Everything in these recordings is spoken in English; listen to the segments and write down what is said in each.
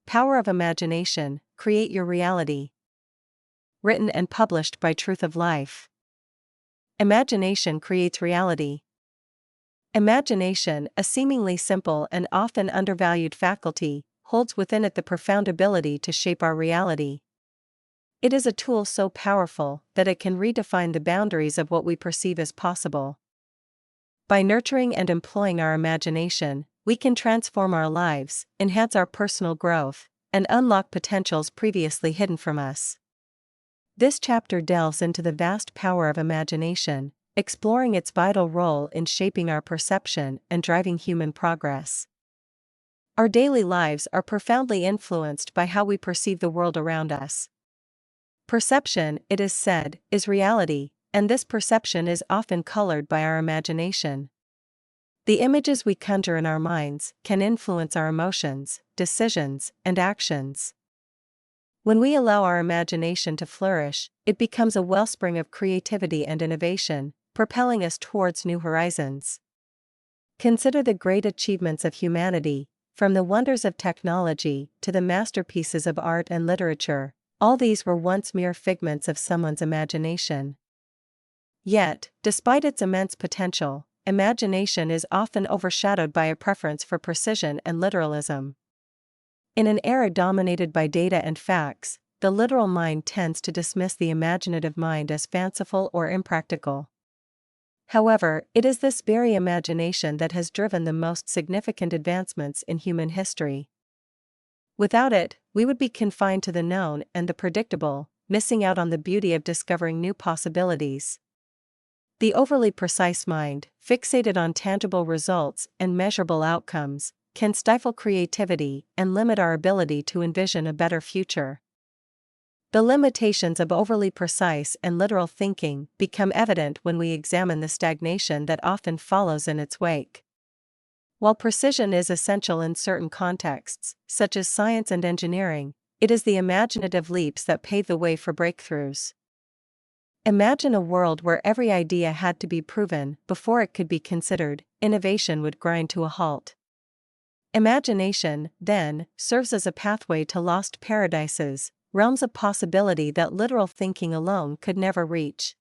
Power of Imagination, Create Your Reality. Written and published by Truth of Life. Imagination creates reality. Imagination, a seemingly simple and often undervalued faculty, holds within it the profound ability to shape our reality. It is a tool so powerful that it can redefine the boundaries of what we perceive as possible. By nurturing and employing our imagination, we can transform our lives, enhance our personal growth, and unlock potentials previously hidden from us. This chapter delves into the vast power of imagination, exploring its vital role in shaping our perception and driving human progress. Our daily lives are profoundly influenced by how we perceive the world around us. Perception, it is said, is reality, and this perception is often colored by our imagination. The images we conjure in our minds can influence our emotions, decisions, and actions. When we allow our imagination to flourish, it becomes a wellspring of creativity and innovation, propelling us towards new horizons. Consider the great achievements of humanity, from the wonders of technology to the masterpieces of art and literature. All these were once mere figments of someone's imagination. Yet, despite its immense potential, imagination is often overshadowed by a preference for precision and literalism. In an era dominated by data and facts, the literal mind tends to dismiss the imaginative mind as fanciful or impractical. However, it is this very imagination that has driven the most significant advancements in human history. Without it, we would be confined to the known and the predictable, missing out on the beauty of discovering new possibilities. The overly precise mind, fixated on tangible results and measurable outcomes, can stifle creativity and limit our ability to envision a better future. The limitations of overly precise and literal thinking become evident when we examine the stagnation that often follows in its wake. While precision is essential in certain contexts, such as science and engineering, it is the imaginative leaps that pave the way for breakthroughs. Imagine a world where every idea had to be proven before it could be considered. Innovation would grind to a halt. Imagination, then, serves as a pathway to lost paradises, realms of possibility that literal thinking alone could never reach.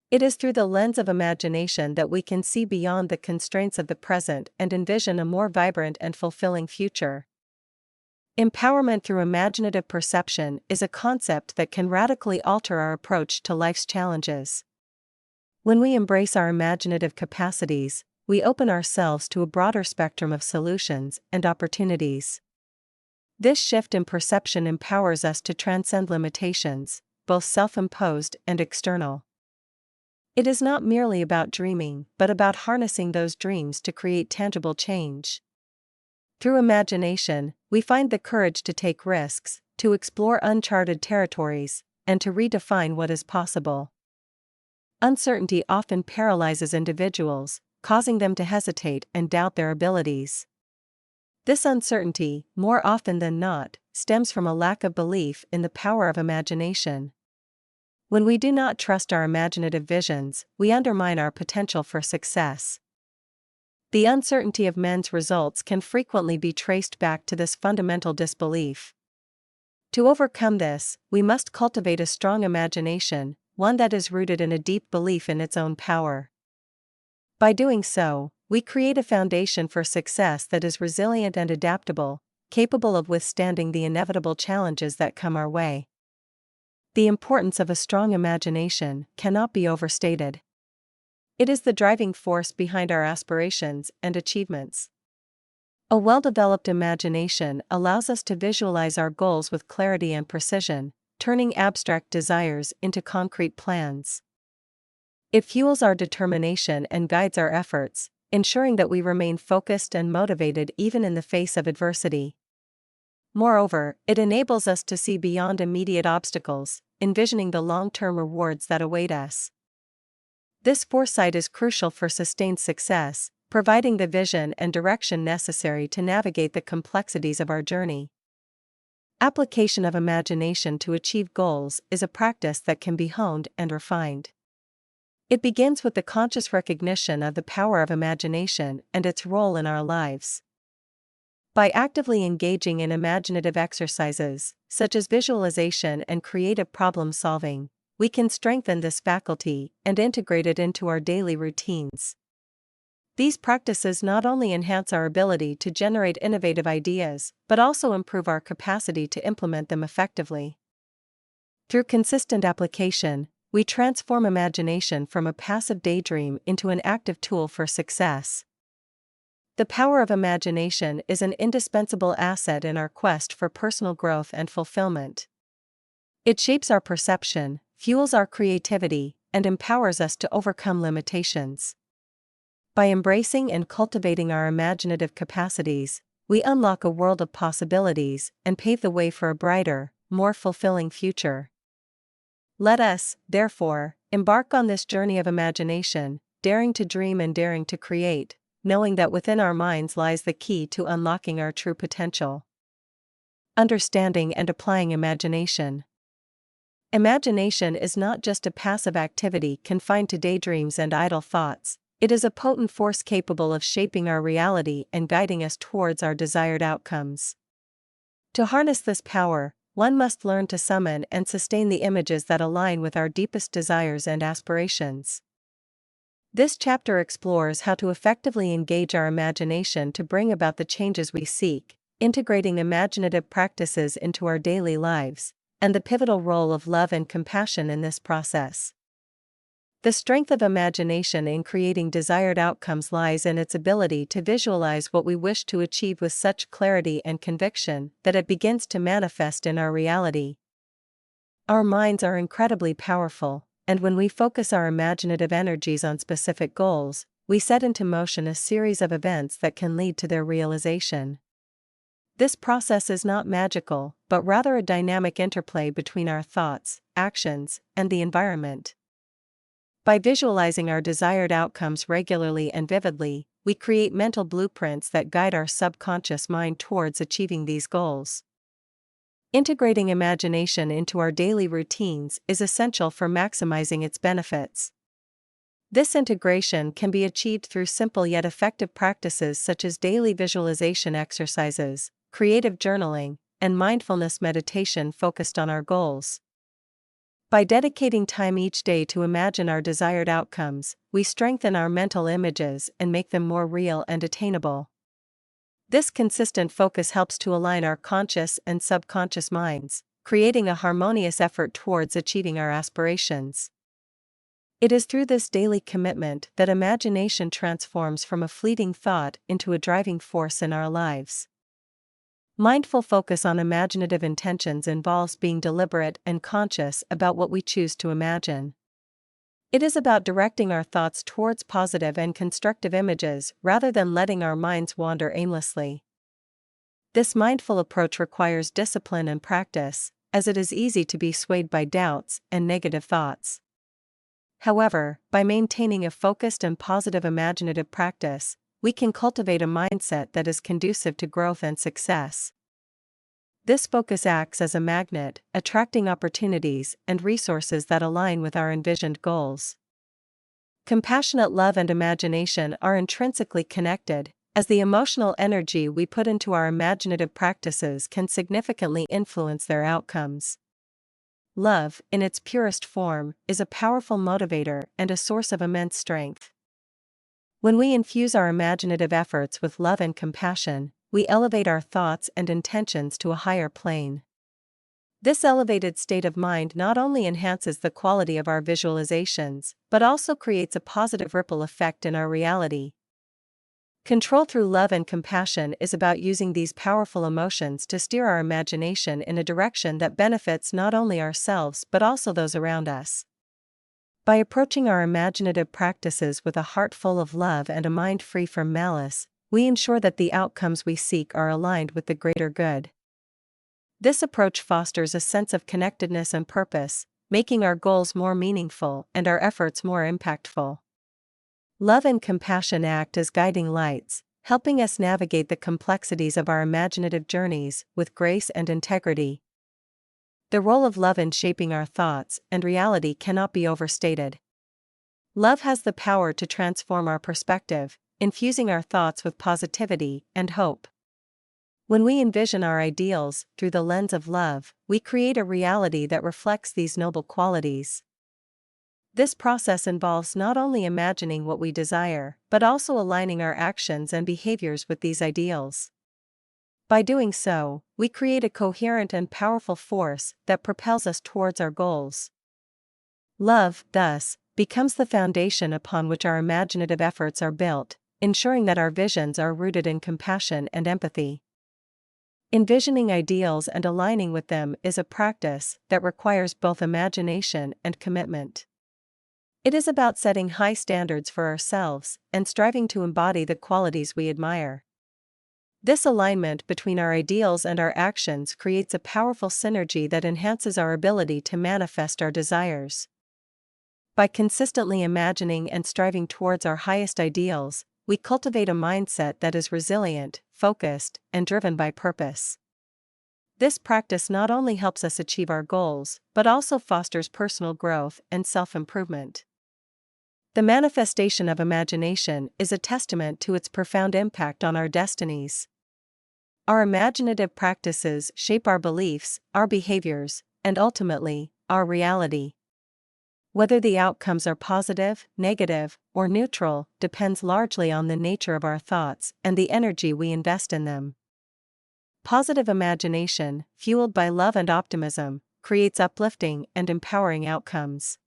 It is through the lens of imagination that we can see beyond the constraints of the present and envision a more vibrant and fulfilling future. Empowerment through imaginative perception is a concept that can radically alter our approach to life's challenges. When we embrace our imaginative capacities, we open ourselves to a broader spectrum of solutions and opportunities. This shift in perception empowers us to transcend limitations, both self-imposed and external. It is not merely about dreaming, but about harnessing those dreams to create tangible change. Through imagination, we find the courage to take risks, to explore uncharted territories, and to redefine what is possible. Uncertainty often paralyzes individuals, causing them to hesitate and doubt their abilities. This uncertainty, more often than not, stems from a lack of belief in the power of imagination. When we do not trust our imaginative visions, we undermine our potential for success. The uncertainty of men's results can frequently be traced back to this fundamental disbelief. To overcome this, we must cultivate a strong imagination, one that is rooted in a deep belief in its own power. By doing so, we create a foundation for success that is resilient and adaptable, capable of withstanding the inevitable challenges that come our way. The importance of a strong imagination cannot be overstated. It is the driving force behind our aspirations and achievements. A well-developed imagination allows us to visualize our goals with clarity and precision, turning abstract desires into concrete plans. It fuels our determination and guides our efforts, ensuring that we remain focused and motivated even in the face of adversity. Moreover, it enables us to see beyond immediate obstacles, envisioning the long-term rewards that await us. This foresight is crucial for sustained success, providing the vision and direction necessary to navigate the complexities of our journey. Application of imagination to achieve goals is a practice that can be honed and refined. It begins with the conscious recognition of the power of imagination and its role in our lives. By actively engaging in imaginative exercises, such as visualization and creative problem solving, we can strengthen this faculty and integrate it into our daily routines. These practices not only enhance our ability to generate innovative ideas, but also improve our capacity to implement them effectively. Through consistent application, we transform imagination from a passive daydream into an active tool for success. The power of imagination is an indispensable asset in our quest for personal growth and fulfillment. It shapes our perception, fuels our creativity, and empowers us to overcome limitations. By embracing and cultivating our imaginative capacities, we unlock a world of possibilities and pave the way for a brighter, more fulfilling future. Let us, therefore, embark on this journey of imagination, daring to dream and daring to create, knowing that within our minds lies the key to unlocking our true potential. Understanding and applying imagination. Imagination is not just a passive activity confined to daydreams and idle thoughts. It is a potent force capable of shaping our reality and guiding us towards our desired outcomes. To harness this power, one must learn to summon and sustain the images that align with our deepest desires and aspirations. This chapter explores how to effectively engage our imagination to bring about the changes we seek, integrating imaginative practices into our daily lives, and the pivotal role of love and compassion in this process. The strength of imagination in creating desired outcomes lies in its ability to visualize what we wish to achieve with such clarity and conviction that it begins to manifest in our reality. Our minds are incredibly powerful, and when we focus our imaginative energies on specific goals, we set into motion a series of events that can lead to their realization. This process is not magical, but rather a dynamic interplay between our thoughts, actions, and the environment. By visualizing our desired outcomes regularly and vividly, we create mental blueprints that guide our subconscious mind towards achieving these goals. Integrating imagination into our daily routines is essential for maximizing its benefits. This integration can be achieved through simple yet effective practices such as daily visualization exercises, creative journaling, and mindfulness meditation focused on our goals. By dedicating time each day to imagine our desired outcomes, we strengthen our mental images and make them more real and attainable. This consistent focus helps to align our conscious and subconscious minds, creating a harmonious effort towards achieving our aspirations. It is through this daily commitment that imagination transforms from a fleeting thought into a driving force in our lives. Mindful focus on imaginative intentions involves being deliberate and conscious about what we choose to imagine. It is about directing our thoughts towards positive and constructive images rather than letting our minds wander aimlessly. This mindful approach requires discipline and practice, as it is easy to be swayed by doubts and negative thoughts. However, by maintaining a focused and positive imaginative practice, we can cultivate a mindset that is conducive to growth and success. This focus acts as a magnet, attracting opportunities and resources that align with our envisioned goals. Compassionate love and imagination are intrinsically connected, as the emotional energy we put into our imaginative practices can significantly influence their outcomes. Love, in its purest form, is a powerful motivator and a source of immense strength. When we infuse our imaginative efforts with love and compassion, we elevate our thoughts and intentions to a higher plane. This elevated state of mind not only enhances the quality of our visualizations, but also creates a positive ripple effect in our reality. Control through love and compassion is about using these powerful emotions to steer our imagination in a direction that benefits not only ourselves but also those around us. By approaching our imaginative practices with a heart full of love and a mind free from malice, we ensure that the outcomes we seek are aligned with the greater good. This approach fosters a sense of connectedness and purpose, making our goals more meaningful and our efforts more impactful. Love and compassion act as guiding lights, helping us navigate the complexities of our imaginative journeys with grace and integrity. The role of love in shaping our thoughts and reality cannot be overstated. Love has the power to transform our perspective, infusing our thoughts with positivity and hope. When we envision our ideals through the lens of love, we create a reality that reflects these noble qualities. This process involves not only imagining what we desire, but also aligning our actions and behaviors with these ideals. By doing so, we create a coherent and powerful force that propels us towards our goals. Love, thus, becomes the foundation upon which our imaginative efforts are built, ensuring that our visions are rooted in compassion and empathy. Envisioning ideals and aligning with them is a practice that requires both imagination and commitment. It is about setting high standards for ourselves and striving to embody the qualities we admire. This alignment between our ideals and our actions creates a powerful synergy that enhances our ability to manifest our desires. By consistently imagining and striving towards our highest ideals, we cultivate a mindset that is resilient, focused, and driven by purpose. This practice not only helps us achieve our goals, but also fosters personal growth and self-improvement. The manifestation of imagination is a testament to its profound impact on our destinies. Our imaginative practices shape our beliefs, our behaviors, and ultimately, our reality. Whether the outcomes are positive, negative, or neutral depends largely on the nature of our thoughts and the energy we invest in them. Positive imagination, fueled by love and optimism, creates uplifting and empowering outcomes.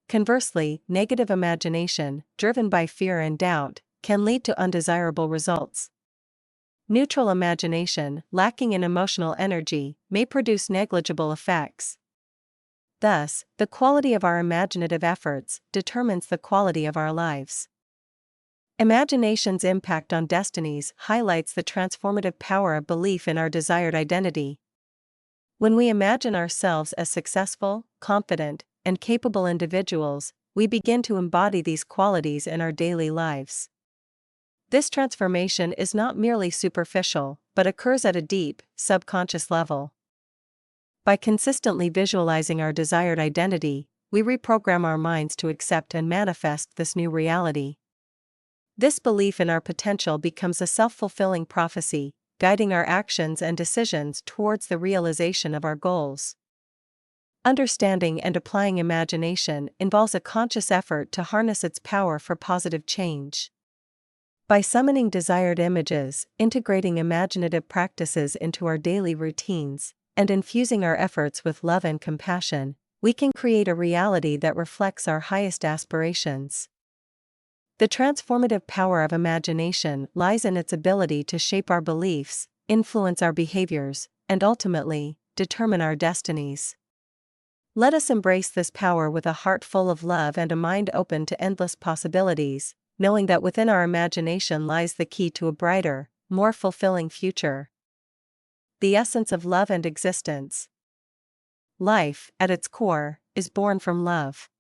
Conversely, negative imagination, driven by fear and doubt, can lead to undesirable results. Neutral imagination, lacking in emotional energy, may produce negligible effects. Thus, the quality of our imaginative efforts determines the quality of our lives. Imagination's impact on destinies highlights the transformative power of belief in our desired identity. When we imagine ourselves as successful, confident, and capable individuals, we begin to embody these qualities in our daily lives. This transformation is not merely superficial, but occurs at a deep, subconscious level. By consistently visualizing our desired identity, we reprogram our minds to accept and manifest this new reality. This belief in our potential becomes a self-fulfilling prophecy, guiding our actions and decisions towards the realization of our goals. Understanding and applying imagination involves a conscious effort to harness its power for positive change. By summoning desired images, integrating imaginative practices into our daily routines, and infusing our efforts with love and compassion, we can create a reality that reflects our highest aspirations. The transformative power of imagination lies in its ability to shape our beliefs, influence our behaviors, and ultimately, determine our destinies. Let us embrace this power with a heart full of love and a mind open to endless possibilities, knowing that within our imagination lies the key to a brighter, more fulfilling future. The essence of love and existence. Life, at its core, is born from love.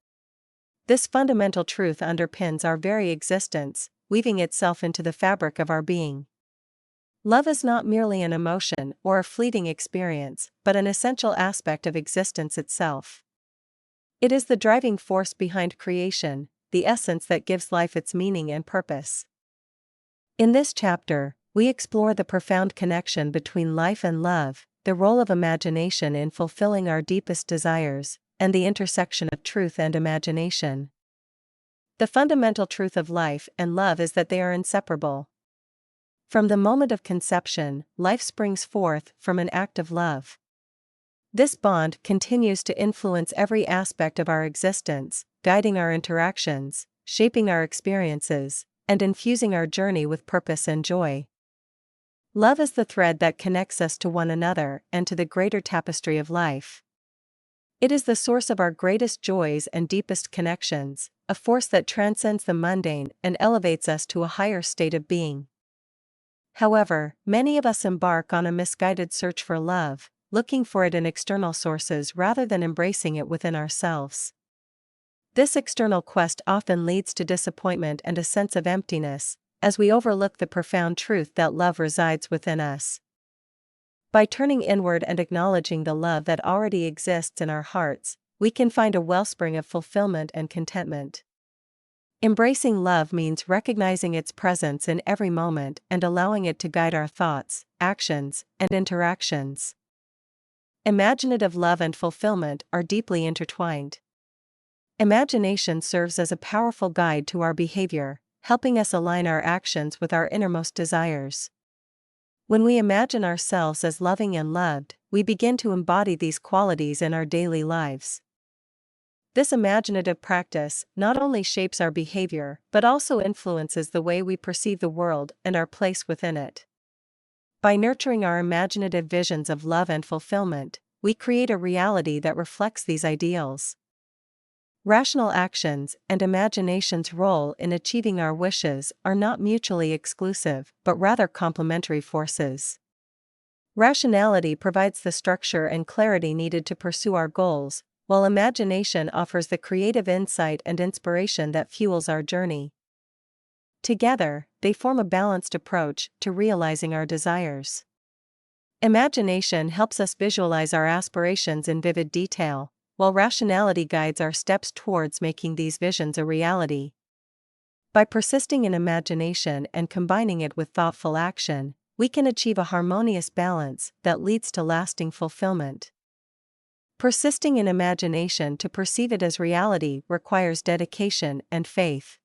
This fundamental truth underpins our very existence, weaving itself into the fabric of our being. Love is not merely an emotion or a fleeting experience, but an essential aspect of existence itself. It is the driving force behind creation, the essence that gives life its meaning and purpose. In this chapter, we explore the profound connection between life and love, the role of imagination in fulfilling our deepest desires, and the intersection of truth and imagination. The fundamental truth of life and love is that they are inseparable. From the moment of conception, life springs forth from an act of love. This bond continues to influence every aspect of our existence, guiding our interactions, shaping our experiences, and infusing our journey with purpose and joy. Love is the thread that connects us to one another and to the greater tapestry of life. It is the source of our greatest joys and deepest connections, a force that transcends the mundane and elevates us to a higher state of being. However, many of us embark on a misguided search for love, looking for it in external sources rather than embracing it within ourselves. This external quest often leads to disappointment and a sense of emptiness, as we overlook the profound truth that love resides within us. By turning inward and acknowledging the love that already exists in our hearts, we can find a wellspring of fulfillment and contentment. Embracing love means recognizing its presence in every moment and allowing it to guide our thoughts, actions, and interactions. Imaginative love and fulfillment are deeply intertwined. Imagination serves as a powerful guide to our behavior, helping us align our actions with our innermost desires. When we imagine ourselves as loving and loved, we begin to embody these qualities in our daily lives. This imaginative practice not only shapes our behavior but also influences the way we perceive the world and our place within it. By nurturing our imaginative visions of love and fulfillment, we create a reality that reflects these ideals. Rational actions and imagination's role in achieving our wishes are not mutually exclusive but rather complementary forces. Rationality provides the structure and clarity needed to pursue our goals, while imagination offers the creative insight and inspiration that fuels our journey. Together, they form a balanced approach to realizing our desires. Imagination helps us visualize our aspirations in vivid detail, while rationality guides our steps towards making these visions a reality. By persisting in imagination and combining it with thoughtful action, we can achieve a harmonious balance that leads to lasting fulfillment. Persisting in imagination to perceive it as reality requires dedication and faith.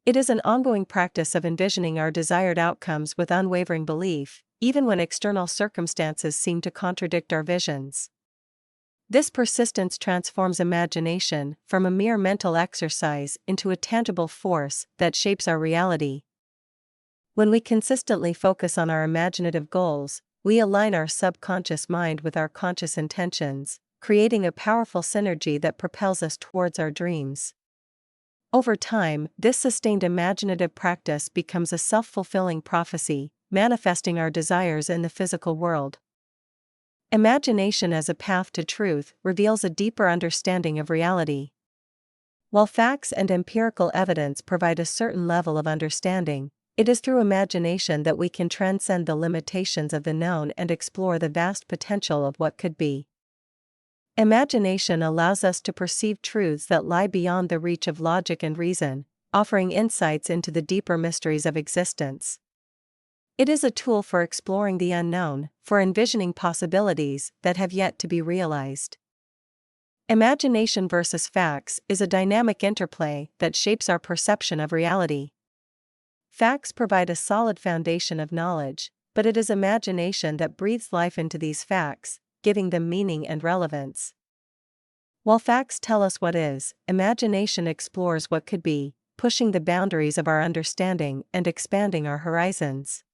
It is an ongoing practice of envisioning our desired outcomes with unwavering belief, even when external circumstances seem to contradict our visions. This persistence transforms imagination from a mere mental exercise into a tangible force that shapes our reality. When we consistently focus on our imaginative goals, we align our subconscious mind with our conscious intentions, creating a powerful synergy that propels us towards our dreams. Over time, this sustained imaginative practice becomes a self-fulfilling prophecy, manifesting our desires in the physical world. Imagination as a path to truth reveals a deeper understanding of reality. While facts and empirical evidence provide a certain level of understanding, it is through imagination that we can transcend the limitations of the known and explore the vast potential of what could be. Imagination allows us to perceive truths that lie beyond the reach of logic and reason, offering insights into the deeper mysteries of existence. It is a tool for exploring the unknown, for envisioning possibilities that have yet to be realized. Imagination versus facts is a dynamic interplay that shapes our perception of reality. Facts provide a solid foundation of knowledge, but it is imagination that breathes life into these facts, giving them meaning and relevance. While facts tell us what is, imagination explores what could be, pushing the boundaries of our understanding and expanding our horizons.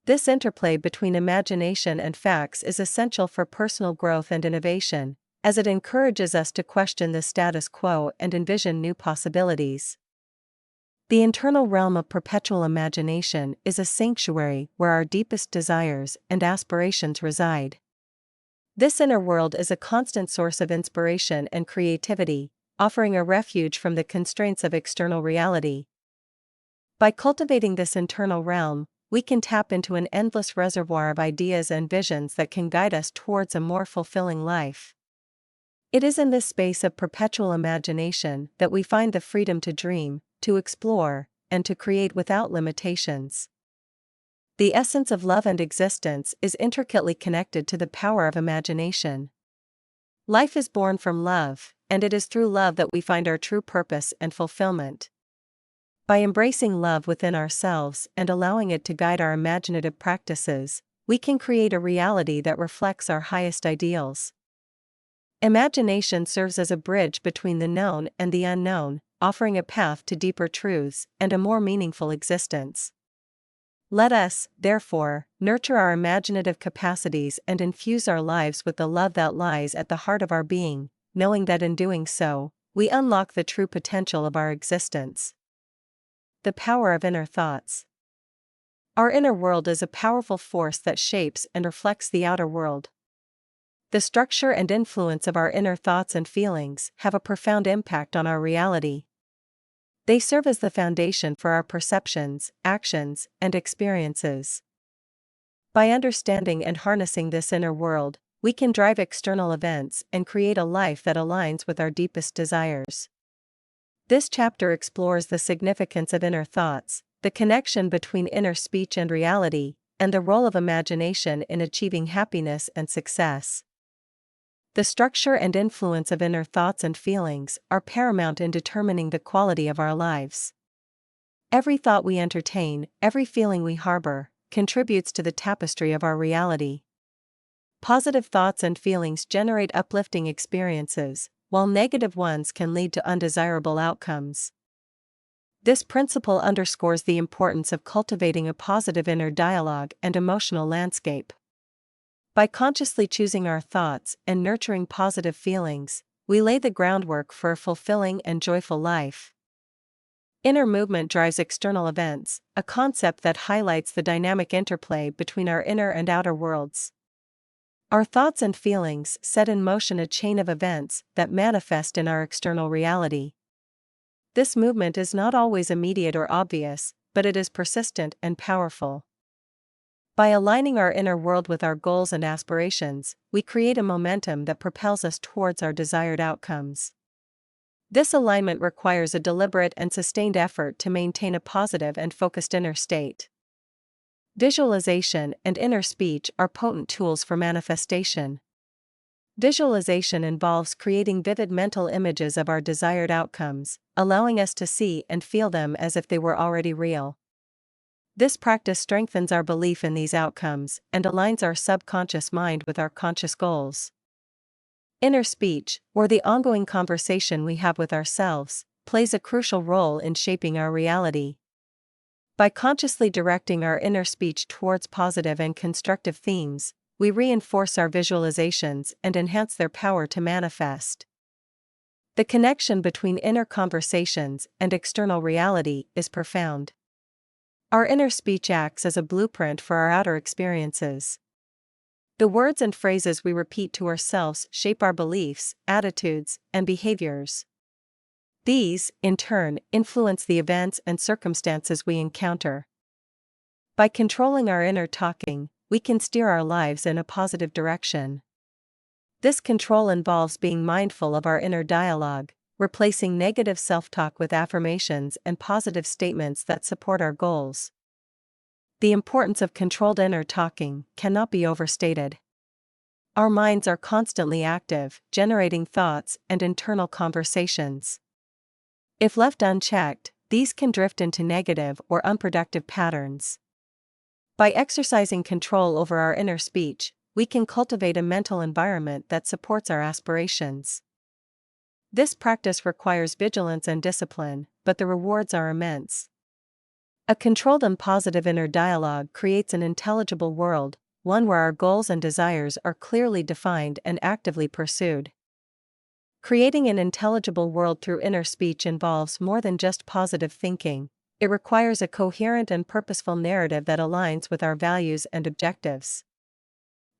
This interplay between imagination and facts is essential for personal growth and innovation, as it encourages us to question the status quo and envision new possibilities. The internal realm of perpetual imagination is a sanctuary where our deepest desires and aspirations reside. This inner world is a constant source of inspiration and creativity, offering a refuge from the constraints of external reality. By cultivating this internal realm, we can tap into an endless reservoir of ideas and visions that can guide us towards a more fulfilling life. It is in this space of perpetual imagination that we find the freedom to dream, to explore, and to create without limitations. The essence of love and existence is intricately connected to the power of imagination. Life is born from love, and it is through love that we find our true purpose and fulfillment. By embracing love within ourselves and allowing it to guide our imaginative practices, we can create a reality that reflects our highest ideals. Imagination serves as a bridge between the known and the unknown, offering a path to deeper truths and a more meaningful existence. Let us, therefore, nurture our imaginative capacities and infuse our lives with the love that lies at the heart of our being, knowing that in doing so, we unlock the true potential of our existence. The power of inner thoughts. Our inner world is a powerful force that shapes and reflects the outer world. The structure and influence of our inner thoughts and feelings have a profound impact on our reality. They serve as the foundation for our perceptions, actions, and experiences. By understanding and harnessing this inner world, we can drive external events and create a life that aligns with our deepest desires. This chapter explores the significance of inner thoughts, the connection between inner speech and reality, and the role of imagination in achieving happiness and success. The structure and influence of inner thoughts and feelings are paramount in determining the quality of our lives. Every thought we entertain, every feeling we harbor, contributes to the tapestry of our reality. Positive thoughts and feelings generate uplifting experiences, while negative ones can lead to undesirable outcomes. This principle underscores the importance of cultivating a positive inner dialogue and emotional landscape. By consciously choosing our thoughts and nurturing positive feelings, we lay the groundwork for a fulfilling and joyful life. Inner movement drives external events, a concept that highlights the dynamic interplay between our inner and outer worlds. Our thoughts and feelings set in motion a chain of events that manifest in our external reality. This movement is not always immediate or obvious, but it is persistent and powerful. By aligning our inner world with our goals and aspirations, we create a momentum that propels us towards our desired outcomes. This alignment requires a deliberate and sustained effort to maintain a positive and focused inner state. Visualization and inner speech are potent tools for manifestation. Visualization involves creating vivid mental images of our desired outcomes, allowing us to see and feel them as if they were already real. This practice strengthens our belief in these outcomes and aligns our subconscious mind with our conscious goals. Inner speech, or the ongoing conversation we have with ourselves, plays a crucial role in shaping our reality. By consciously directing our inner speech towards positive and constructive themes, we reinforce our visualizations and enhance their power to manifest. The connection between inner conversations and external reality is profound. Our inner speech acts as a blueprint for our outer experiences. The words and phrases we repeat to ourselves shape our beliefs, attitudes, and behaviors. These, in turn, influence the events and circumstances we encounter. By controlling our inner talking, we can steer our lives in a positive direction. This control involves being mindful of our inner dialogue, replacing negative self-talk with affirmations and positive statements that support our goals. The importance of controlled inner talking cannot be overstated. Our minds are constantly active, generating thoughts and internal conversations. If left unchecked, these can drift into negative or unproductive patterns. By exercising control over our inner speech, we can cultivate a mental environment that supports our aspirations. This practice requires vigilance and discipline, but the rewards are immense. A controlled and positive inner dialogue creates an intelligible world, one where our goals and desires are clearly defined and actively pursued. Creating an intelligible world through inner speech involves more than just positive thinking. It requires a coherent and purposeful narrative that aligns with our values and objectives.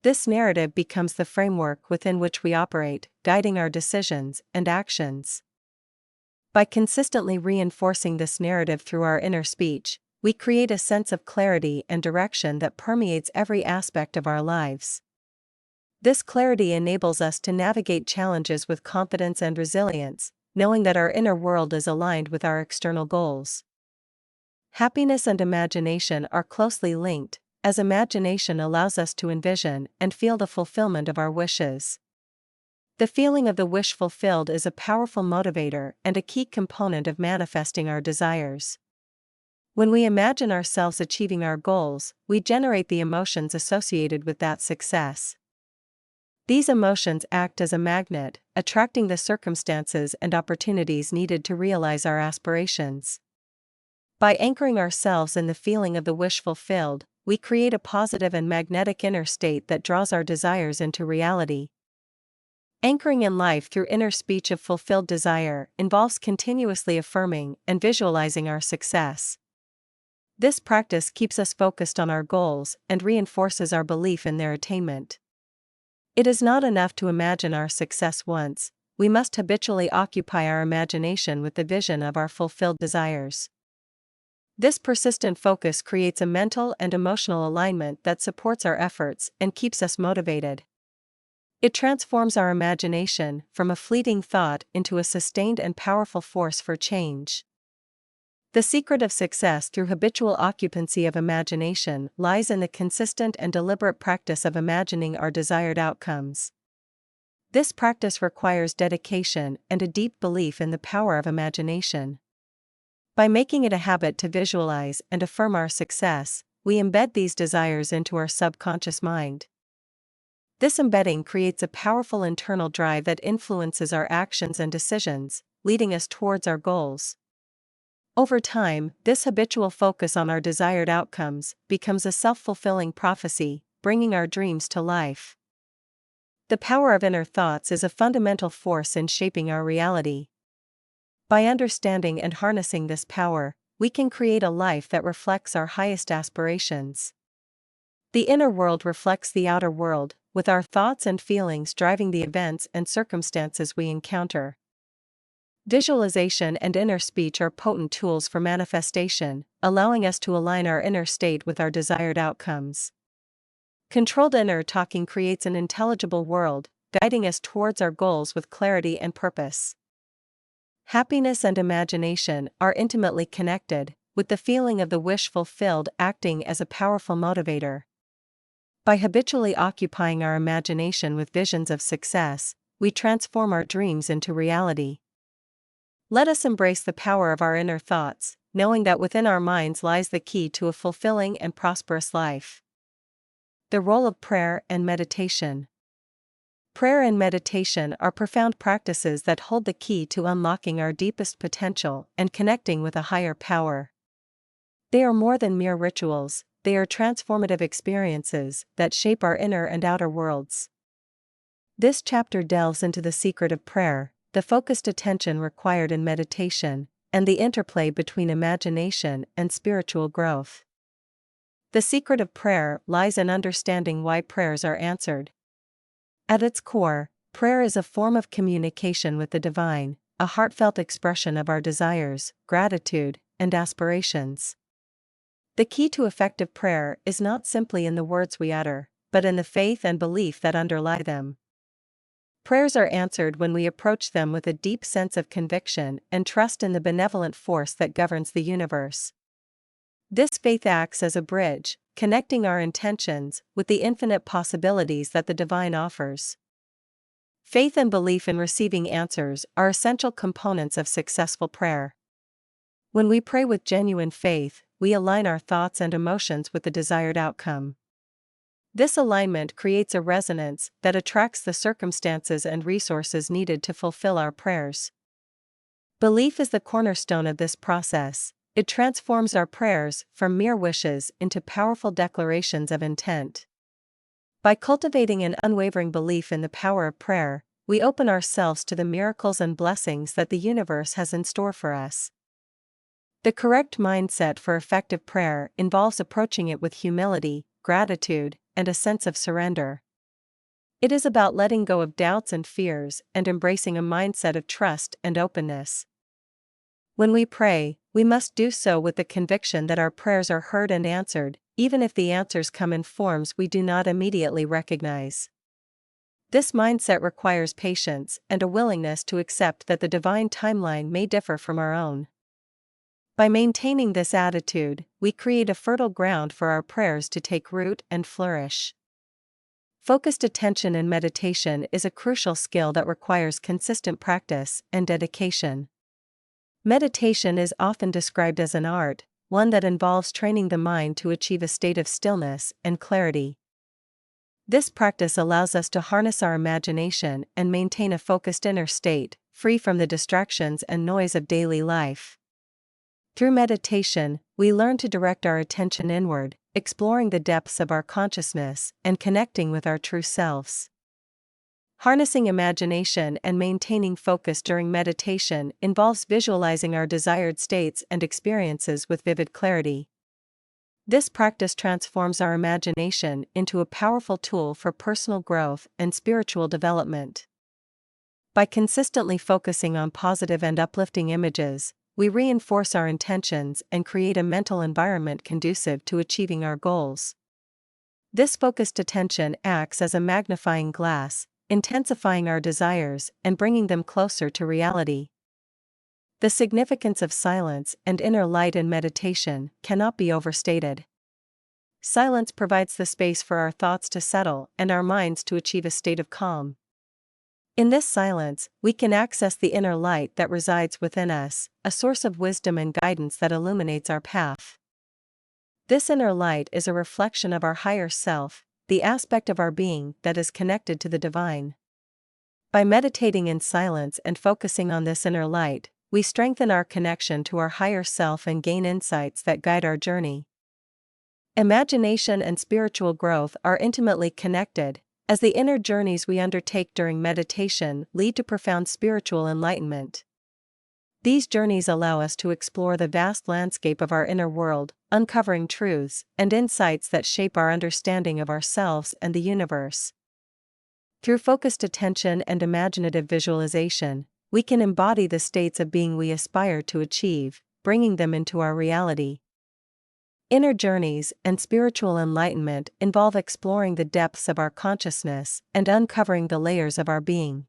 This narrative becomes the framework within which we operate, guiding our decisions and actions. By consistently reinforcing this narrative through our inner speech, we create a sense of clarity and direction that permeates every aspect of our lives. This clarity enables us to navigate challenges with confidence and resilience, knowing that our inner world is aligned with our external goals. Happiness and imagination are closely linked, as imagination allows us to envision and feel the fulfillment of our wishes. The feeling of the wish fulfilled is a powerful motivator and a key component of manifesting our desires. When we imagine ourselves achieving our goals, we generate the emotions associated with that success. These emotions act as a magnet, attracting the circumstances and opportunities needed to realize our aspirations. By anchoring ourselves in the feeling of the wish fulfilled, we create a positive and magnetic inner state that draws our desires into reality. Anchoring in life through inner speech of fulfilled desire involves continuously affirming and visualizing our success. This practice keeps us focused on our goals and reinforces our belief in their attainment. It is not enough to imagine our success once, we must habitually occupy our imagination with the vision of our fulfilled desires. This persistent focus creates a mental and emotional alignment that supports our efforts and keeps us motivated. It transforms our imagination from a fleeting thought into a sustained and powerful force for change. The secret of success through habitual occupancy of imagination lies in the consistent and deliberate practice of imagining our desired outcomes. This practice requires dedication and a deep belief in the power of imagination. By making it a habit to visualize and affirm our success, we embed these desires into our subconscious mind. This embedding creates a powerful internal drive that influences our actions and decisions, leading us towards our goals. Over time, this habitual focus on our desired outcomes becomes a self-fulfilling prophecy, bringing our dreams to life. The power of inner thoughts is a fundamental force in shaping our reality. By understanding and harnessing this power, we can create a life that reflects our highest aspirations. The inner world reflects the outer world, with our thoughts and feelings driving the events and circumstances we encounter. Visualization and inner speech are potent tools for manifestation, allowing us to align our inner state with our desired outcomes. Controlled inner talking creates an intelligible world, guiding us towards our goals with clarity and purpose. Happiness and imagination are intimately connected, with the feeling of the wish fulfilled acting as a powerful motivator. By habitually occupying our imagination with visions of success, we transform our dreams into reality. Let us embrace the power of our inner thoughts, knowing that within our minds lies the key to a fulfilling and prosperous life. The role of prayer and meditation. Prayer and meditation are profound practices that hold the key to unlocking our deepest potential and connecting with a higher power. They are more than mere rituals, they are transformative experiences that shape our inner and outer worlds. This chapter delves into the secret of prayer, the focused attention required in meditation, and the interplay between imagination and spiritual growth. The secret of prayer lies in understanding why prayers are answered. At its core, prayer is a form of communication with the divine, a heartfelt expression of our desires, gratitude, and aspirations. The key to effective prayer is not simply in the words we utter, but in the faith and belief that underlie them. Prayers are answered when we approach them with a deep sense of conviction and trust in the benevolent force that governs the universe. This faith acts as a bridge, connecting our intentions with the infinite possibilities that the divine offers. Faith and belief in receiving answers are essential components of successful prayer. When we pray with genuine faith, we align our thoughts and emotions with the desired outcome. This alignment creates a resonance that attracts the circumstances and resources needed to fulfill our prayers. Belief is the cornerstone of this process. It transforms our prayers from mere wishes into powerful declarations of intent. By cultivating an unwavering belief in the power of prayer, we open ourselves to the miracles and blessings that the universe has in store for us. The correct mindset for effective prayer involves approaching it with humility, gratitude, and a sense of surrender. It is about letting go of doubts and fears and embracing a mindset of trust and openness. When we pray, we must do so with the conviction that our prayers are heard and answered, even if the answers come in forms we do not immediately recognize. This mindset requires patience and a willingness to accept that the divine timeline may differ from our own. By maintaining this attitude, we create a fertile ground for our prayers to take root and flourish. Focused attention in meditation is a crucial skill that requires consistent practice and dedication. Meditation is often described as an art, one that involves training the mind to achieve a state of stillness and clarity. This practice allows us to harness our imagination and maintain a focused inner state, free from the distractions and noise of daily life. Through meditation, we learn to direct our attention inward, exploring the depths of our consciousness and connecting with our true selves. Harnessing imagination and maintaining focus during meditation involves visualizing our desired states and experiences with vivid clarity. This practice transforms our imagination into a powerful tool for personal growth and spiritual development. By consistently focusing on positive and uplifting images, we reinforce our intentions and create a mental environment conducive to achieving our goals. This focused attention acts as a magnifying glass, intensifying our desires and bringing them closer to reality. The significance of silence and inner light in meditation cannot be overstated. Silence provides the space for our thoughts to settle and our minds to achieve a state of calm. In this silence, we can access the inner light that resides within us, a source of wisdom and guidance that illuminates our path. This inner light is a reflection of our higher self, the aspect of our being that is connected to the divine. By meditating in silence and focusing on this inner light, we strengthen our connection to our higher self and gain insights that guide our journey. Imagination and spiritual growth are intimately connected, as the inner journeys we undertake during meditation lead to profound spiritual enlightenment. These journeys allow us to explore the vast landscape of our inner world, uncovering truths and insights that shape our understanding of ourselves and the universe. Through focused attention and imaginative visualization, we can embody the states of being we aspire to achieve, bringing them into our reality. Inner journeys and spiritual enlightenment involve exploring the depths of our consciousness and uncovering the layers of our being.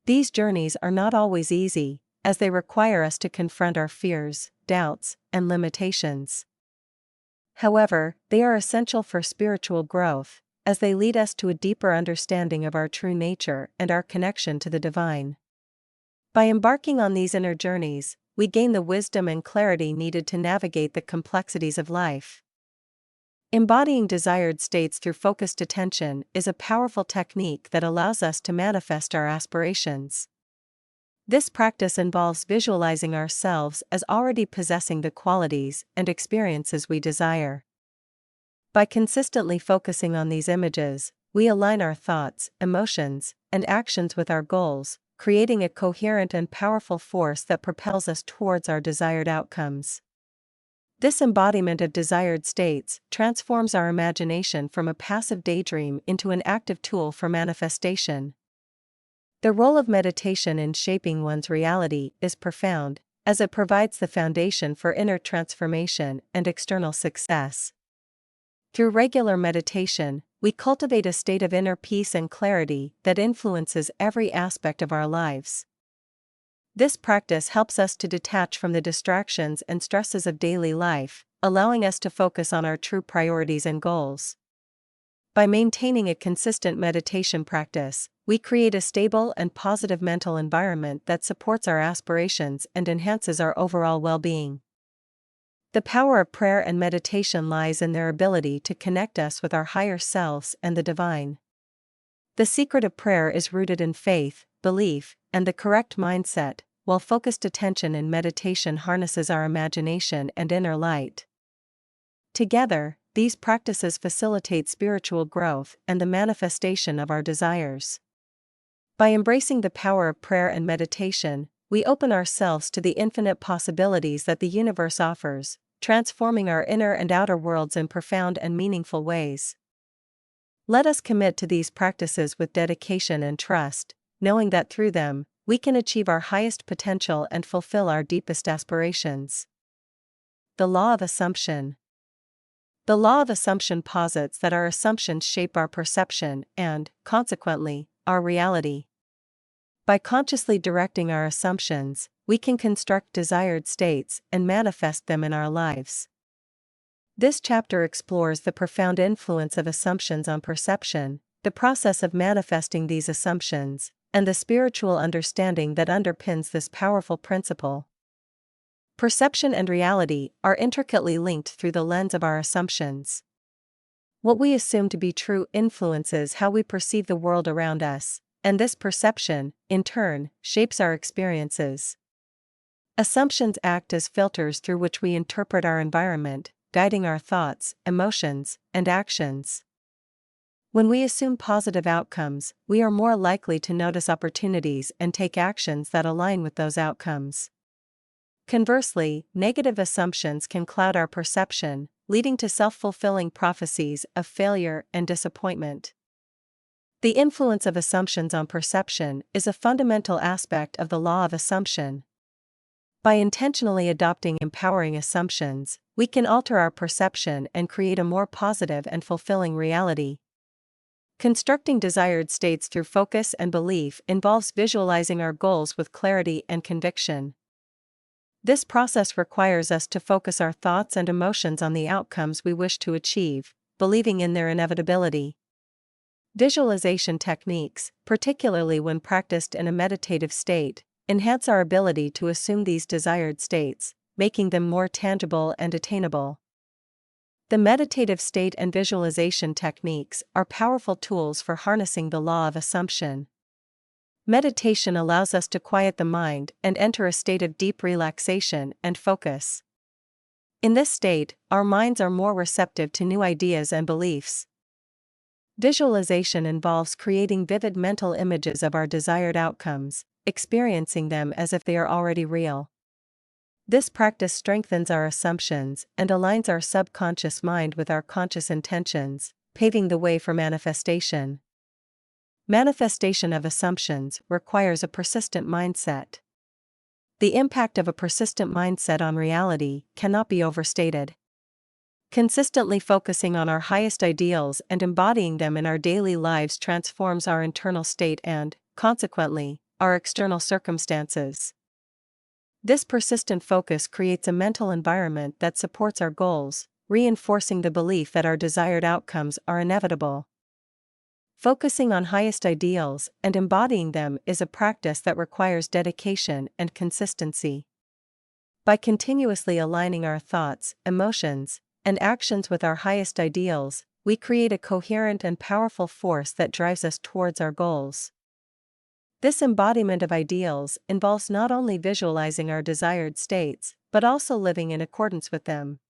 These journeys are not always easy, as they require us to confront our fears, doubts, and limitations. However, they are essential for spiritual growth, as they lead us to a deeper understanding of our true nature and our connection to the divine. By embarking on these inner journeys, we gain the wisdom and clarity needed to navigate the complexities of life. Embodying desired states through focused attention is a powerful technique that allows us to manifest our aspirations. This practice involves visualizing ourselves as already possessing the qualities and experiences we desire. By consistently focusing on these images, we align our thoughts, emotions, and actions with our goals, creating a coherent and powerful force that propels us towards our desired outcomes. This embodiment of desired states transforms our imagination from a passive daydream into an active tool for manifestation. The role of meditation in shaping one's reality is profound, as it provides the foundation for inner transformation and external success. Through regular meditation, we cultivate a state of inner peace and clarity that influences every aspect of our lives. This practice helps us to detach from the distractions and stresses of daily life, allowing us to focus on our true priorities and goals. By maintaining a consistent meditation practice, we create a stable and positive mental environment that supports our aspirations and enhances our overall well-being. The power of prayer and meditation lies in their ability to connect us with our higher selves and the divine. The secret of prayer is rooted in faith, belief, and the correct mindset, while focused attention in meditation harnesses our imagination and inner light. Together, these practices facilitate spiritual growth and the manifestation of our desires. By embracing the power of prayer and meditation, we open ourselves to the infinite possibilities that the universe offers, transforming our inner and outer worlds in profound and meaningful ways. Let us commit to these practices with dedication and trust, knowing that through them, we can achieve our highest potential and fulfill our deepest aspirations. The Law of Assumption. The law of assumption posits that our assumptions shape our perception and, consequently, our reality. By consciously directing our assumptions, we can construct desired states and manifest them in our lives. This chapter explores the profound influence of assumptions on perception, the process of manifesting these assumptions, and the spiritual understanding that underpins this powerful principle. Perception and reality are intricately linked through the lens of our assumptions. What we assume to be true influences how we perceive the world around us, and this perception, in turn, shapes our experiences. Assumptions act as filters through which we interpret our environment, guiding our thoughts, emotions, and actions. When we assume positive outcomes, we are more likely to notice opportunities and take actions that align with those outcomes. Conversely, negative assumptions can cloud our perception, leading to self-fulfilling prophecies of failure and disappointment. The influence of assumptions on perception is a fundamental aspect of the law of assumption. By intentionally adopting empowering assumptions, we can alter our perception and create a more positive and fulfilling reality. Constructing desired states through focus and belief involves visualizing our goals with clarity and conviction. This process requires us to focus our thoughts and emotions on the outcomes we wish to achieve, believing in their inevitability. Visualization techniques, particularly when practiced in a meditative state, enhance our ability to assume these desired states, making them more tangible and attainable. The meditative state and visualization techniques are powerful tools for harnessing the law of assumption. Meditation allows us to quiet the mind and enter a state of deep relaxation and focus. In this state, our minds are more receptive to new ideas and beliefs. Visualization involves creating vivid mental images of our desired outcomes, experiencing them as if they are already real. This practice strengthens our assumptions and aligns our subconscious mind with our conscious intentions, paving the way for manifestation. Manifestation of assumptions requires a persistent mindset. The impact of a persistent mindset on reality cannot be overstated. Consistently focusing on our highest ideals and embodying them in our daily lives transforms our internal state and, consequently, our external circumstances. This persistent focus creates a mental environment that supports our goals, reinforcing the belief that our desired outcomes are inevitable. Focusing on highest ideals and embodying them is a practice that requires dedication and consistency. By continuously aligning our thoughts, emotions, and actions with our highest ideals, we create a coherent and powerful force that drives us towards our goals. This embodiment of ideals involves not only visualizing our desired states, but also living in accordance with them.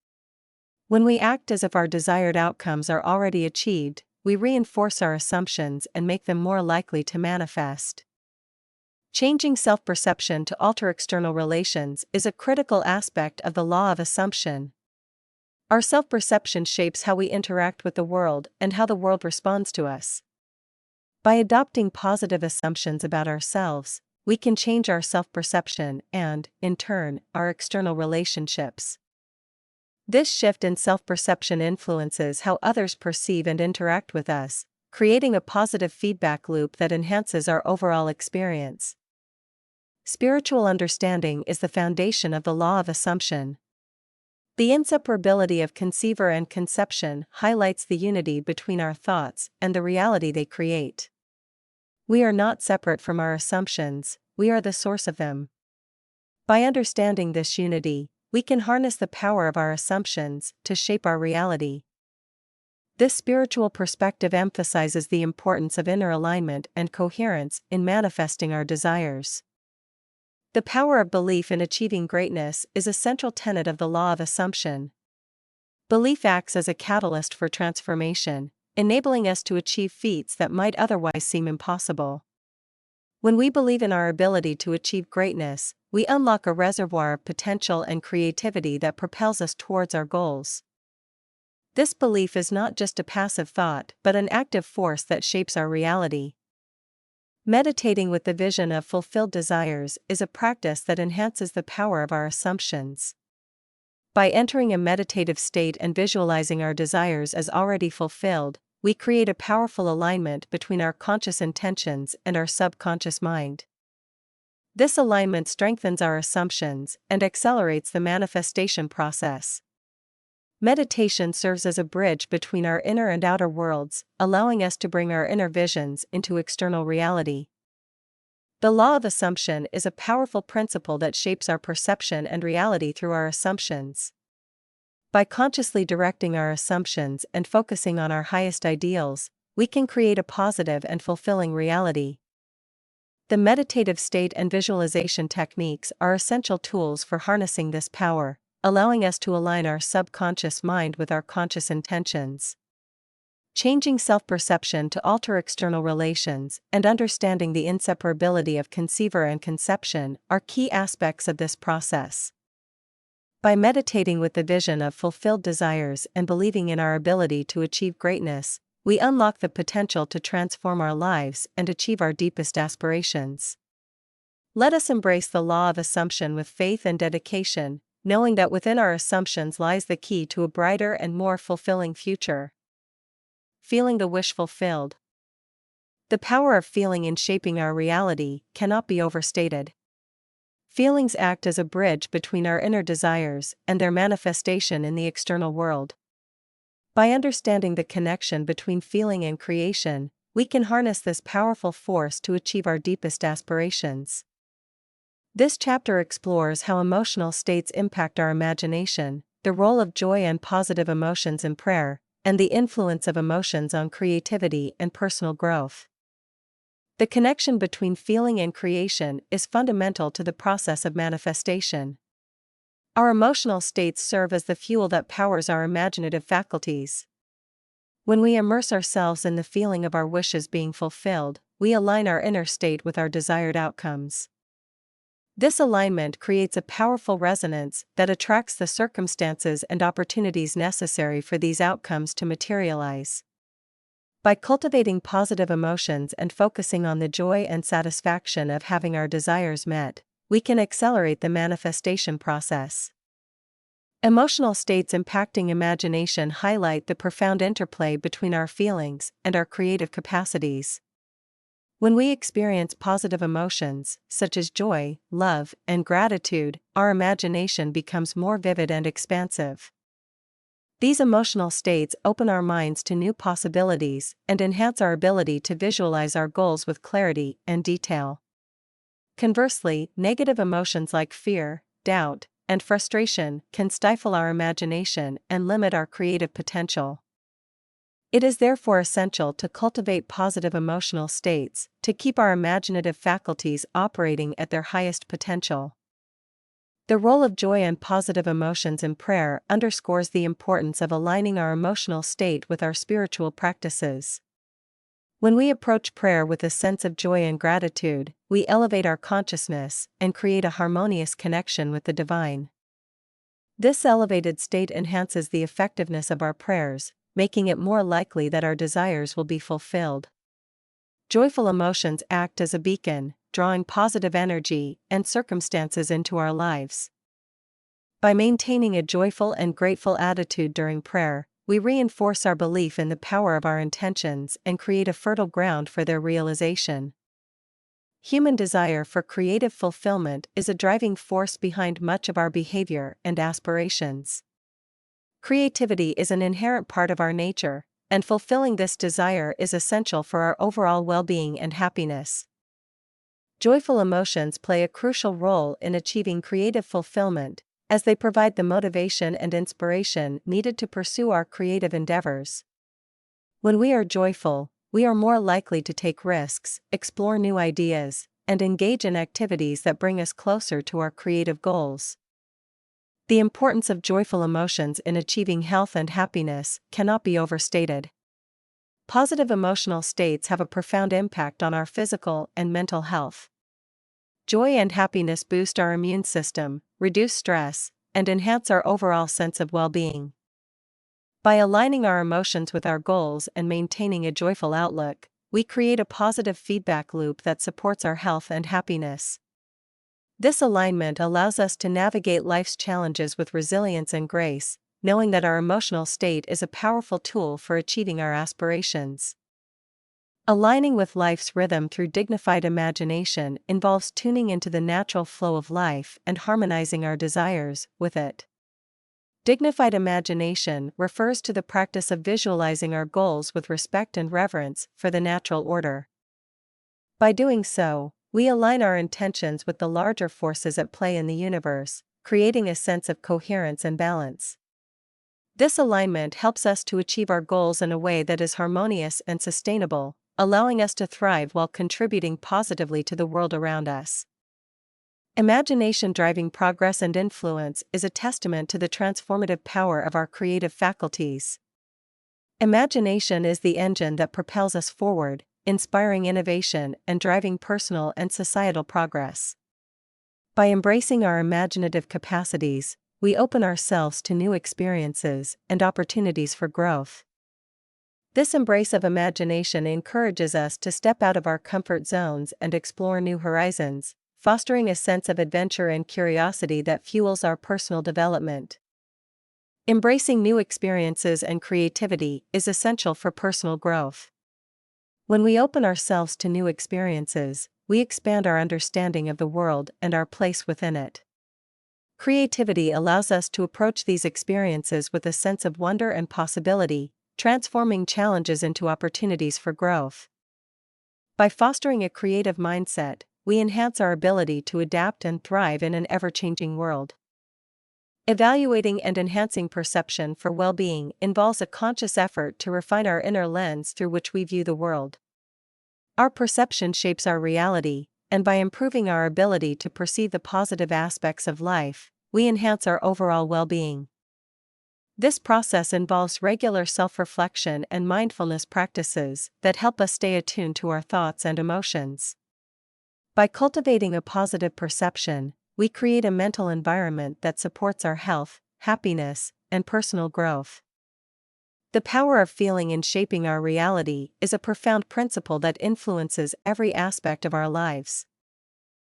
When we act as if our desired outcomes are already achieved, we reinforce our assumptions and make them more likely to manifest. Changing self-perception to alter external relations is a critical aspect of the law of assumption. Our self-perception shapes how we interact with the world and how the world responds to us. By adopting positive assumptions about ourselves, we can change our self-perception and, in turn, our external relationships. This shift in self-perception influences how others perceive and interact with us, creating a positive feedback loop that enhances our overall experience. Spiritual understanding is the foundation of the law of assumption. The inseparability of conceiver and conception highlights the unity between our thoughts and the reality they create. We are not separate from our assumptions, we are the source of them. By understanding this unity, we can harness the power of our assumptions to shape our reality. This spiritual perspective emphasizes the importance of inner alignment and coherence in manifesting our desires. The power of belief in achieving greatness is a central tenet of the law of assumption. Belief acts as a catalyst for transformation, enabling us to achieve feats that might otherwise seem impossible. When we believe in our ability to achieve greatness, we unlock a reservoir of potential and creativity that propels us towards our goals. This belief is not just a passive thought but an active force that shapes our reality. Meditating with the vision of fulfilled desires is a practice that enhances the power of our assumptions. By entering a meditative state and visualizing our desires as already fulfilled, we create a powerful alignment between our conscious intentions and our subconscious mind. This alignment strengthens our assumptions and accelerates the manifestation process. Meditation serves as a bridge between our inner and outer worlds, allowing us to bring our inner visions into external reality. The law of assumption is a powerful principle that shapes our perception and reality through our assumptions. By consciously directing our assumptions and focusing on our highest ideals, we can create a positive and fulfilling reality. The meditative state and visualization techniques are essential tools for harnessing this power, allowing us to align our subconscious mind with our conscious intentions. Changing self-perception to alter external relations and understanding the inseparability of conceiver and conception are key aspects of this process. By meditating with the vision of fulfilled desires and believing in our ability to achieve greatness, we unlock the potential to transform our lives and achieve our deepest aspirations. Let us embrace the law of assumption with faith and dedication, knowing that within our assumptions lies the key to a brighter and more fulfilling future. Feeling the wish fulfilled. The power of feeling in shaping our reality cannot be overstated. Feelings act as a bridge between our inner desires and their manifestation in the external world. By understanding the connection between feeling and creation, we can harness this powerful force to achieve our deepest aspirations. This chapter explores how emotional states impact our imagination, the role of joy and positive emotions in prayer, and the influence of emotions on creativity and personal growth. The connection between feeling and creation is fundamental to the process of manifestation. Our emotional states serve as the fuel that powers our imaginative faculties. When we immerse ourselves in the feeling of our wishes being fulfilled, we align our inner state with our desired outcomes. This alignment creates a powerful resonance that attracts the circumstances and opportunities necessary for these outcomes to materialize. By cultivating positive emotions and focusing on the joy and satisfaction of having our desires met, we can accelerate the manifestation process. Emotional states impacting imagination highlight the profound interplay between our feelings and our creative capacities. When we experience positive emotions, such as joy, love, and gratitude, our imagination becomes more vivid and expansive. These emotional states open our minds to new possibilities and enhance our ability to visualize our goals with clarity and detail. Conversely, negative emotions like fear, doubt, and frustration can stifle our imagination and limit our creative potential. It is therefore essential to cultivate positive emotional states to keep our imaginative faculties operating at their highest potential. The role of joy and positive emotions in prayer underscores the importance of aligning our emotional state with our spiritual practices. When we approach prayer with a sense of joy and gratitude, we elevate our consciousness and create a harmonious connection with the divine. This elevated state enhances the effectiveness of our prayers, making it more likely that our desires will be fulfilled. Joyful emotions act as a beacon, drawing positive energy and circumstances into our lives. By maintaining a joyful and grateful attitude during prayer, we reinforce our belief in the power of our intentions and create a fertile ground for their realization. Human desire for creative fulfillment is a driving force behind much of our behavior and aspirations. Creativity is an inherent part of our nature, and fulfilling this desire is essential for our overall well-being and happiness. Joyful emotions play a crucial role in achieving creative fulfillment, as they provide the motivation and inspiration needed to pursue our creative endeavors. When we are joyful, we are more likely to take risks, explore new ideas, and engage in activities that bring us closer to our creative goals. The importance of joyful emotions in achieving health and happiness cannot be overstated. Positive emotional states have a profound impact on our physical and mental health. Joy and happiness boost our immune system, reduce stress, and enhance our overall sense of well-being. By aligning our emotions with our goals and maintaining a joyful outlook, we create a positive feedback loop that supports our health and happiness. This alignment allows us to navigate life's challenges with resilience and grace, knowing that our emotional state is a powerful tool for achieving our aspirations. Aligning with life's rhythm through dignified imagination involves tuning into the natural flow of life and harmonizing our desires with it. Dignified imagination refers to the practice of visualizing our goals with respect and reverence for the natural order. By doing so, we align our intentions with the larger forces at play in the universe, creating a sense of coherence and balance. This alignment helps us to achieve our goals in a way that is harmonious and sustainable, allowing us to thrive while contributing positively to the world around us. Imagination driving progress and influence is a testament to the transformative power of our creative faculties. Imagination is the engine that propels us forward, inspiring innovation and driving personal and societal progress. By embracing our imaginative capacities, we open ourselves to new experiences and opportunities for growth. This embrace of imagination encourages us to step out of our comfort zones and explore new horizons, fostering a sense of adventure and curiosity that fuels our personal development. Embracing new experiences and creativity is essential for personal growth. When we open ourselves to new experiences, we expand our understanding of the world and our place within it. Creativity allows us to approach these experiences with a sense of wonder and possibility, transforming challenges into opportunities for growth. By fostering a creative mindset, we enhance our ability to adapt and thrive in an ever-changing world. Evaluating and enhancing perception for well-being involves a conscious effort to refine our inner lens through which we view the world. Our perception shapes our reality, and by improving our ability to perceive the positive aspects of life, we enhance our overall well-being. This process involves regular self-reflection and mindfulness practices that help us stay attuned to our thoughts and emotions. By cultivating a positive perception, we create a mental environment that supports our health, happiness, and personal growth. The power of feeling in shaping our reality is a profound principle that influences every aspect of our lives.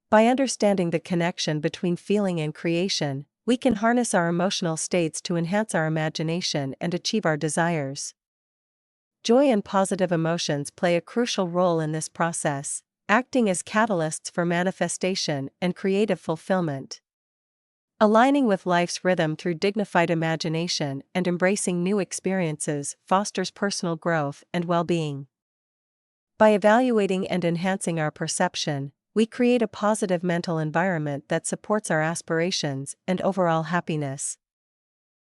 By understanding the connection between feeling and creation, we can harness our emotional states to enhance our imagination and achieve our desires. Joy and positive emotions play a crucial role in this process, acting as catalysts for manifestation and creative fulfillment. Aligning with life's rhythm through dignified imagination and embracing new experiences fosters personal growth and well-being. By evaluating and enhancing our perception, we create a positive mental environment that supports our aspirations and overall happiness.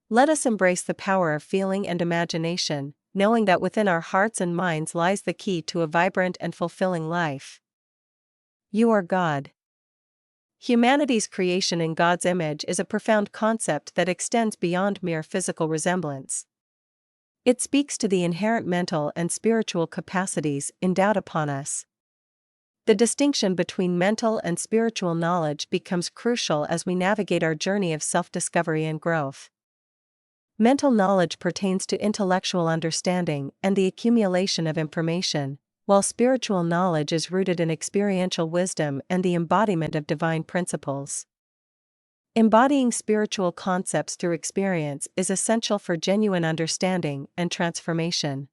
Let us embrace the power of feeling and imagination, knowing that within our hearts and minds lies the key to a vibrant and fulfilling life. You are God. Humanity's creation in God's image is a profound concept that extends beyond mere physical resemblance. It speaks to the inherent mental and spiritual capacities endowed upon us. The distinction between mental and spiritual knowledge becomes crucial as we navigate our journey of self-discovery and growth. Mental knowledge pertains to intellectual understanding and the accumulation of information, while spiritual knowledge is rooted in experiential wisdom and the embodiment of divine principles. Embodying spiritual concepts through experience is essential for genuine understanding and transformation.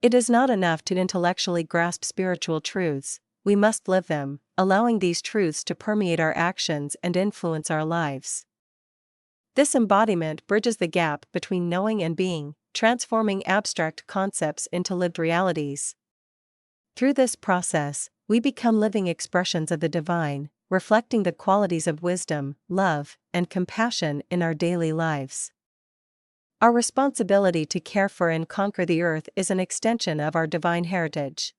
It is not enough to intellectually grasp spiritual truths, we must live them, allowing these truths to permeate our actions and influence our lives. This embodiment bridges the gap between knowing and being, transforming abstract concepts into lived realities. Through this process, we become living expressions of the divine, reflecting the qualities of wisdom, love, and compassion in our daily lives. Our responsibility to care for and conquer the earth is an extension of our divine heritage.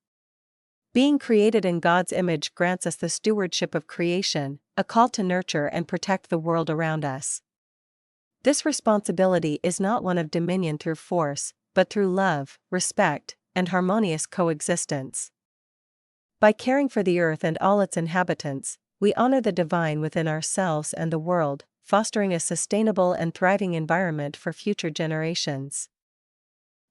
Being created in God's image grants us the stewardship of creation, a call to nurture and protect the world around us. This responsibility is not one of dominion through force, but through love, respect, and harmonious coexistence. By caring for the earth and all its inhabitants, we honor the divine within ourselves and the world, fostering a sustainable and thriving environment for future generations.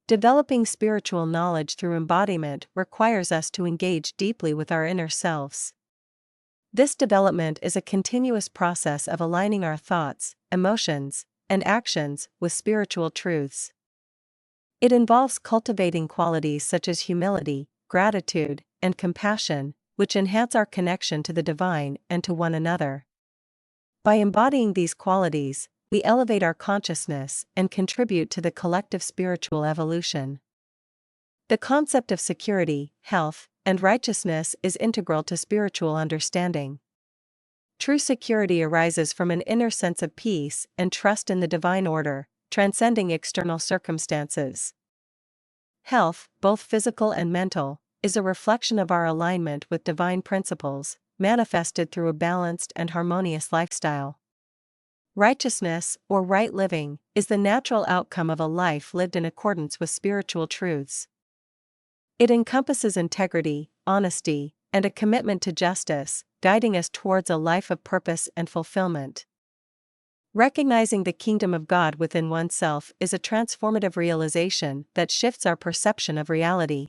Developing spiritual knowledge through embodiment requires us to engage deeply with our inner selves. This development is a continuous process of aligning our thoughts, emotions, and actions with spiritual truths. It involves cultivating qualities such as humility, gratitude, and compassion, which enhance our connection to the divine and to one another. By embodying these qualities, we elevate our consciousness and contribute to the collective spiritual evolution. The concept of security, health, and righteousness is integral to spiritual understanding. True security arises from an inner sense of peace and trust in the divine order, transcending external circumstances. Health, both physical and mental, is a reflection of our alignment with divine principles, manifested through a balanced and harmonious lifestyle. Righteousness, or right living, is the natural outcome of a life lived in accordance with spiritual truths. It encompasses integrity, honesty, and a commitment to justice, guiding us towards a life of purpose and fulfillment. Recognizing the kingdom of God within oneself is a transformative realization that shifts our perception of reality.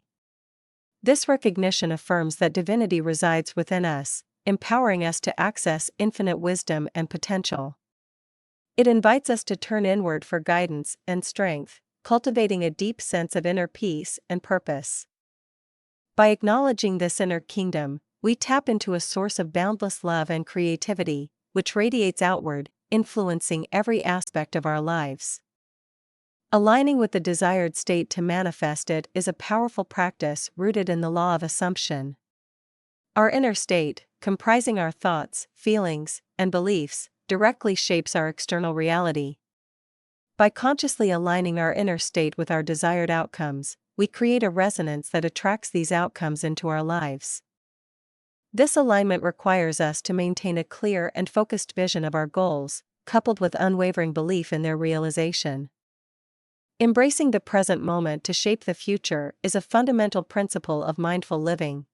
This recognition affirms that divinity resides within us, empowering us to access infinite wisdom and potential. It invites us to turn inward for guidance and strength, cultivating a deep sense of inner peace and purpose. By acknowledging this inner kingdom, we tap into a source of boundless love and creativity, which radiates outward, influencing every aspect of our lives. Aligning with the desired state to manifest it is a powerful practice rooted in the law of assumption. Our inner state, comprising our thoughts, feelings, and beliefs, directly shapes our external reality. By consciously aligning our inner state with our desired outcomes, we create a resonance that attracts these outcomes into our lives. This alignment requires us to maintain a clear and focused vision of our goals, coupled with unwavering belief in their realization. Embracing the present moment to shape the future is a fundamental principle of mindful living.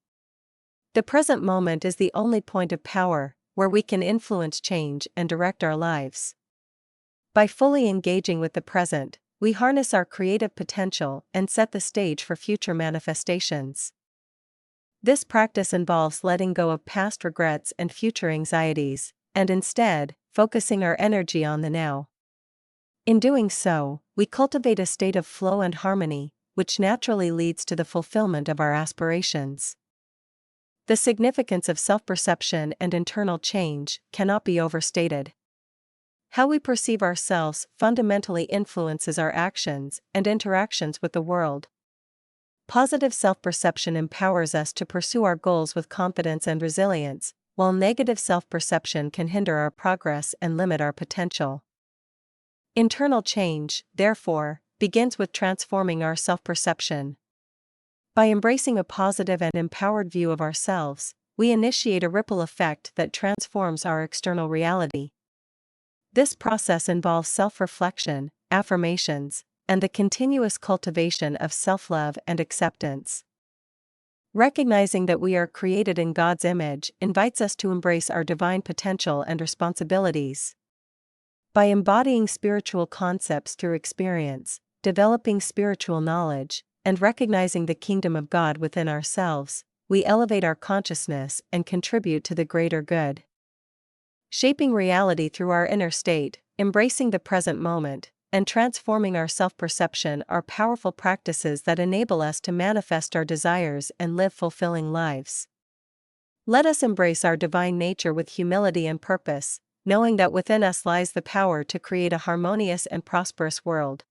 The present moment is the only point of power where we can influence change and direct our lives. By fully engaging with the present, we harness our creative potential and set the stage for future manifestations. This practice involves letting go of past regrets and future anxieties, and instead, focusing our energy on the now. In doing so, we cultivate a state of flow and harmony, which naturally leads to the fulfillment of our aspirations. The significance of self-perception and internal change cannot be overstated. How we perceive ourselves fundamentally influences our actions and interactions with the world. Positive self-perception empowers us to pursue our goals with confidence and resilience, while negative self-perception can hinder our progress and limit our potential. Internal change, therefore, begins with transforming our self-perception. By embracing a positive and empowered view of ourselves, we initiate a ripple effect that transforms our external reality. This process involves self-reflection, affirmations, and the continuous cultivation of self-love and acceptance. Recognizing that we are created in God's image invites us to embrace our divine potential and responsibilities. By embodying spiritual concepts through experience, developing spiritual knowledge, and recognizing the kingdom of God within ourselves, we elevate our consciousness and contribute to the greater good. Shaping reality through our inner state, embracing the present moment, and transforming our self-perception are powerful practices that enable us to manifest our desires and live fulfilling lives. Let us embrace our divine nature with humility and purpose, knowing that within us lies the power to create a harmonious and prosperous world.